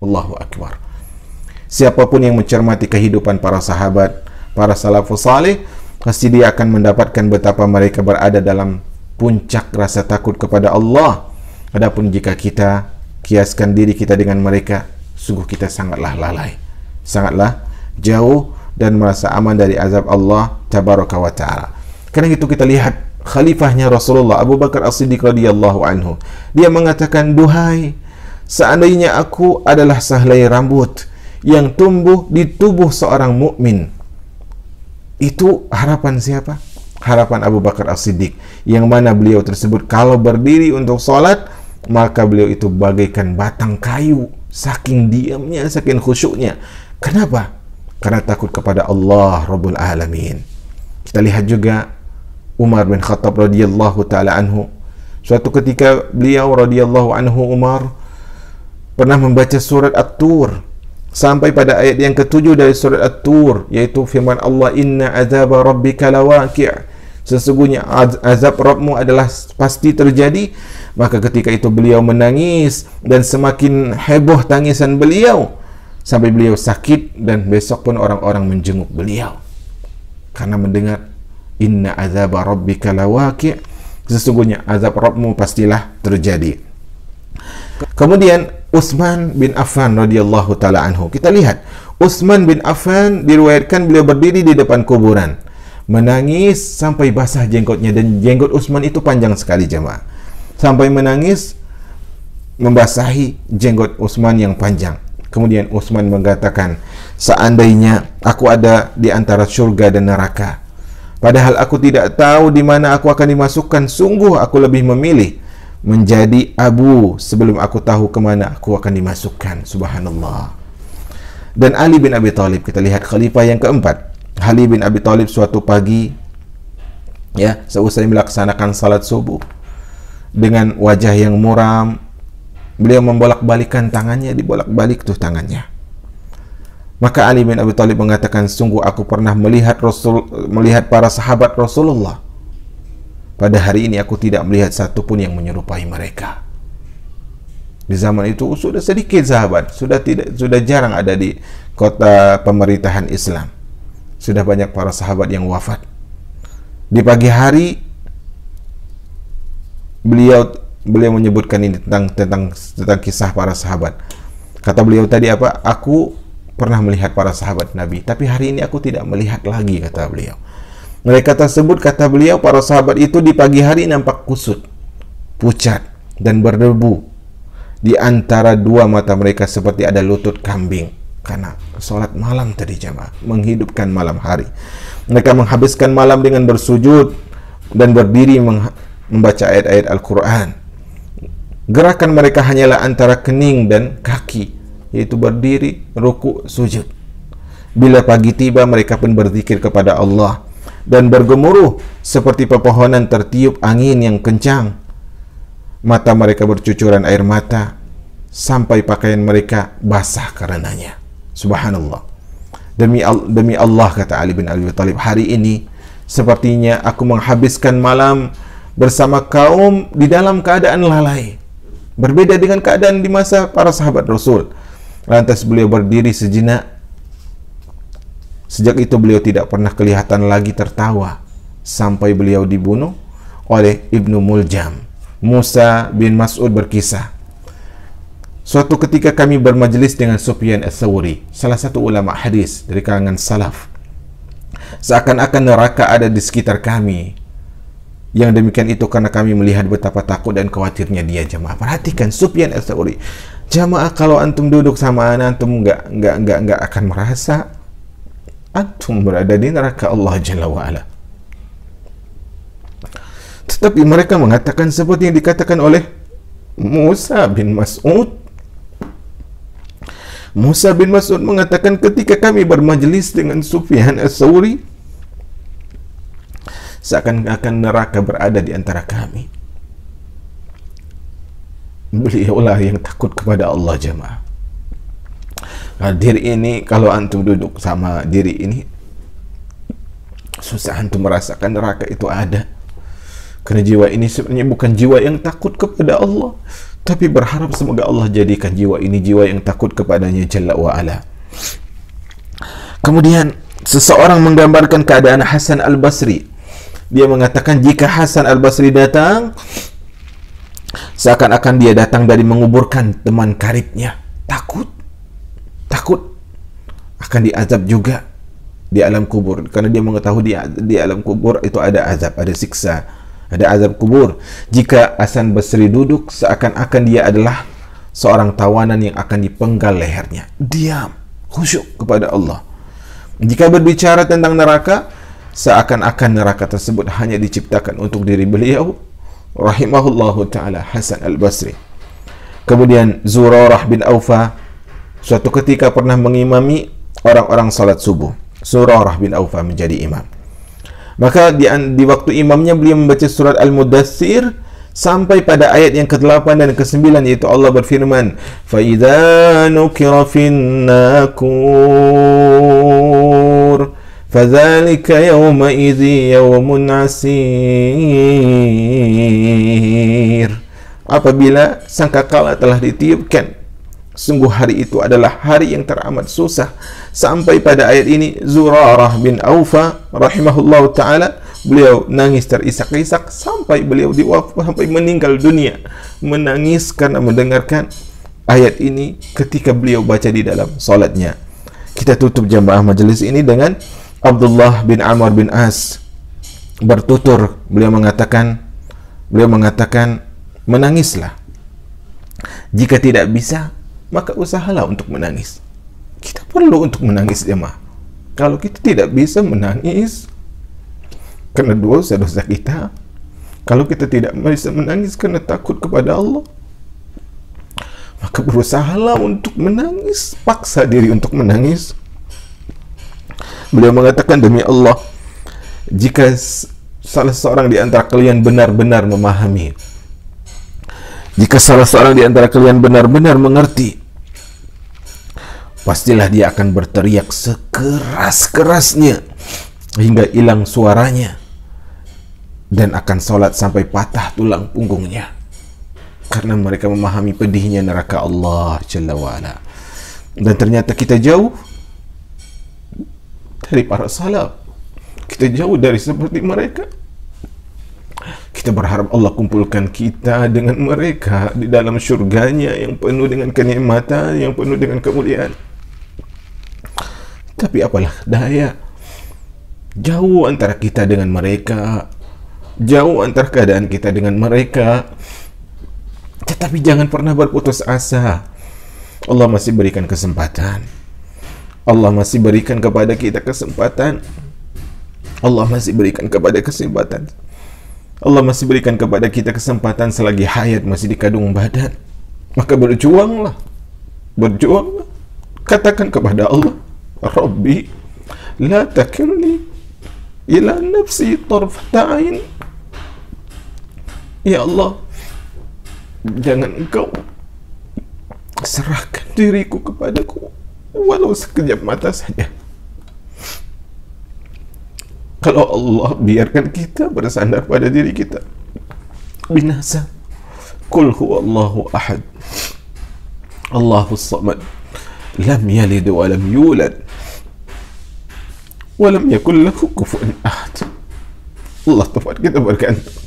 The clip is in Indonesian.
Allahu Akbar. Siapapun yang mencermati kehidupan para sahabat, para salafus salih, pasti dia akan mendapatkan betapa mereka berada dalam puncak rasa takut kepada Allah. Adapun jika kita kiaskan diri kita dengan mereka, sungguh kita sangatlah lalai, sangatlah jauh dan merasa aman dari azab Allah tabaraka wa ta'ala. Karena itu kita lihat khalifahnya Rasulullah Abu Bakar As-Siddiq radhiyallahu anhu. Dia mengatakan, "Duhai, seandainya aku adalah sehelai rambut yang tumbuh di tubuh seorang mukmin." Itu harapan siapa? Harapan Abu Bakar As-Siddiq, yang mana beliau tersebut kalau berdiri untuk sholat, maka beliau itu bagaikan batang kayu, saking diamnya, saking khusyuknya. Kenapa? Karena takut kepada Allah Rabbul Alamin. Kita lihat juga Umar bin Khattab radhiyallahu ta'ala anhu. Suatu ketika beliau radhiyallahu anhu, Umar, pernah membaca surat At-Tur sampai pada ayat yang ke-7 dari surat At-Tur, yaitu firman Allah, "Inna azaba rabbika lawaqi'." Sesungguhnya azab Rabbmu adalah pasti terjadi. Maka ketika itu beliau menangis dan semakin heboh tangisan beliau sampai beliau sakit, dan besok pun orang-orang menjenguk beliau karena mendengar "Inna azaba rabbika lawaqi'." Sesungguhnya azab Rabbmu pastilah terjadi. Kemudian Utsman bin Affan radhiyallahu taala anhu. Kita lihat Utsman bin Affan diriwayatkan beliau berdiri di depan kuburan, menangis sampai basah jenggotnya, dan jenggot Utsman itu panjang sekali jemaah, sampai menangis membasahi jenggot Utsman yang panjang. Kemudian Utsman mengatakan, "Seandainya aku ada di antara surga dan neraka, padahal aku tidak tahu di mana aku akan dimasukkan, sungguh aku lebih memilih menjadi abu sebelum aku tahu kemana aku akan dimasukkan." Subhanallah. Dan Ali bin Abi Thalib, kita lihat khalifah yang keempat. Ali bin Abi Thalib suatu pagi, ya, seusai melaksanakan salat subuh, dengan wajah yang muram, beliau membolak-balikan tangannya, dibolak-balik tuh tangannya. Maka Ali bin Abi Thalib mengatakan, "Sungguh aku pernah melihat para sahabat Rasulullah. Pada hari ini aku tidak melihat satupun yang menyerupai mereka." Di zaman itu sudah sedikit sahabat, sudah jarang ada di kota pemerintahan Islam. Sudah banyak para sahabat yang wafat. Di pagi hari beliau menyebutkan ini tentang kisah para sahabat. Kata beliau tadi apa? "Aku pernah melihat para sahabat Nabi, tapi hari ini aku tidak melihat lagi," kata beliau. Mereka tersebut, kata beliau, para sahabat itu di pagi hari nampak kusut, pucat, dan berdebu. Di antara dua mata mereka seperti ada lutut kambing, karena sholat malam tadi jamaah, menghidupkan malam hari. Mereka menghabiskan malam dengan bersujud dan berdiri membaca ayat-ayat Al-Quran. Gerakan mereka hanyalah antara kening dan kaki, yaitu berdiri, ruku, sujud. Bila pagi tiba, mereka pun berzikir kepada Allah dan bergemuruh seperti pepohonan tertiup angin yang kencang. Mata mereka bercucuran air mata sampai pakaian mereka basah karenanya. Subhanallah. Demi Allah, kata Ali bin Abi Thalib, hari ini sepertinya aku menghabiskan malam bersama kaum di dalam keadaan lalai. Berbeda dengan keadaan di masa para sahabat Rasul. Lantas beliau berdiri sejenak. Sejak itu beliau tidak pernah kelihatan lagi tertawa sampai beliau dibunuh oleh Ibnu Muljam. Musa bin Mas'ud berkisah, suatu ketika kami bermajlis dengan Sufyan Ats-Tsauri, salah satu ulama hadis dari kalangan salaf. Seakan-akan neraka ada di sekitar kami. Yang demikian itu karena kami melihat betapa takut dan khawatirnya dia, jamaah. Perhatikan Sufyan Ats-Tsauri. Jamaah, kalau antum duduk sama antum nggak akan merasa antum berada di neraka Allah Jalla wa Ala. Tetapi mereka mengatakan seperti yang dikatakan oleh Musa bin Mas'ud. Musa bin Mas'ud mengatakan, ketika kami bermajlis dengan Sufyan Ats-Tsauri, seakan-akan neraka berada di antara kami. Beliaulah yang takut kepada Allah, jemaah. Nah, diri ini, kalau antum duduk sama diri ini, susah antum merasakan neraka itu ada. Karena jiwa ini sebenarnya bukan jiwa yang takut kepada Allah, Tapi berharap semoga Allah jadikan jiwa ini jiwa yang takut kepadanya Jalla wa'ala. Kemudian seseorang menggambarkan keadaan Hasan al-Basri. Dia mengatakan jika Hasan al-Basri datang, seakan-akan dia datang dari menguburkan teman karibnya. Takut akan diazab juga di alam kubur, karena dia mengetahui di alam kubur itu ada azab, ada siksa, ada azab kubur. Jika Hasan Basri duduk, seakan-akan dia adalah seorang tawanan yang akan dipenggal lehernya. Diam, khusyuk kepada Allah. Jika berbicara tentang neraka, seakan-akan neraka tersebut hanya diciptakan untuk diri beliau, rahimahullahu ta'ala, Hasan al-Basri. Kemudian Zurarah bin Awfa suatu ketika pernah mengimami orang-orang salat subuh. Zurarah bin Awfa menjadi imam. Maka di waktu imamnya beliau membaca surat Al-Mudaththir sampai pada ayat yang ke-8 dan ke-9, yaitu Allah berfirman, فَإِذَا نُكِرَ فِي النَّاقُورِ فَذَلِكَ يَوْمَئِذٍ يَوْمٌ عَسِيرٌ. Apabila sangkakala telah ditiupkan, sungguh hari itu adalah hari yang teramat susah. Sampai pada ayat ini Zurarah bin Awfa rahimahullahu ta'ala, beliau nangis terisak-isak sampai beliau sampai meninggal dunia, menangis karena mendengarkan ayat ini ketika beliau baca di dalam salatnya. Kita tutup jamaah majelis ini dengan Abdullah bin Amr bin As bertutur. Beliau mengatakan, menangislah. Jika tidak bisa, maka usahalah untuk menangis. Kita perlu untuk menangis jemaah. Kalau kita tidak bisa menangis karena dosa-dosa kita, kalau kita tidak bisa menangis karena takut kepada Allah, maka berusahalah untuk menangis, paksa diri untuk menangis. Beliau mengatakan, demi Allah, jika salah seorang di antara kalian benar-benar memahami, jika salah seorang di antara kalian benar-benar mengerti, pastilah dia akan berteriak sekeras-kerasnya hingga hilang suaranya, dan akan sholat sampai patah tulang punggungnya, karena mereka memahami pedihnya neraka Allah Jalla wa'ala. Dan ternyata kita jauh dari para salaf, kita jauh dari seperti mereka. Kita berharap Allah kumpulkan kita dengan mereka di dalam syurganya yang penuh dengan kenikmatan, yang penuh dengan kemuliaan. Tapi apalah daya, jauh antara kita dengan mereka, jauh antara keadaan kita dengan mereka. Tetapi jangan pernah berputus asa. Allah masih berikan kesempatan. Allah masih berikan kepada kita kesempatan. Allah masih berikan kepada kesempatan. Allah masih berikan kepada kita kesempatan selagi hayat masih di kandung badan. Maka berjuanglah. Berjuanglah. Katakan kepada Allah, Rabbi, la takilni ila nafsi tarfata ain. Ya Allah, jangan Engkau serahkan diriku kepadaku walau sekejap mata saja. Kalau Allah biarkan kita bersandar pada diri kita, binasa. Qul huwallahu ahad, Allahus samad, lam yalid wa lam yulad wa lam yakul lahu kufuwan ahad. Allah tempat kita bergantung.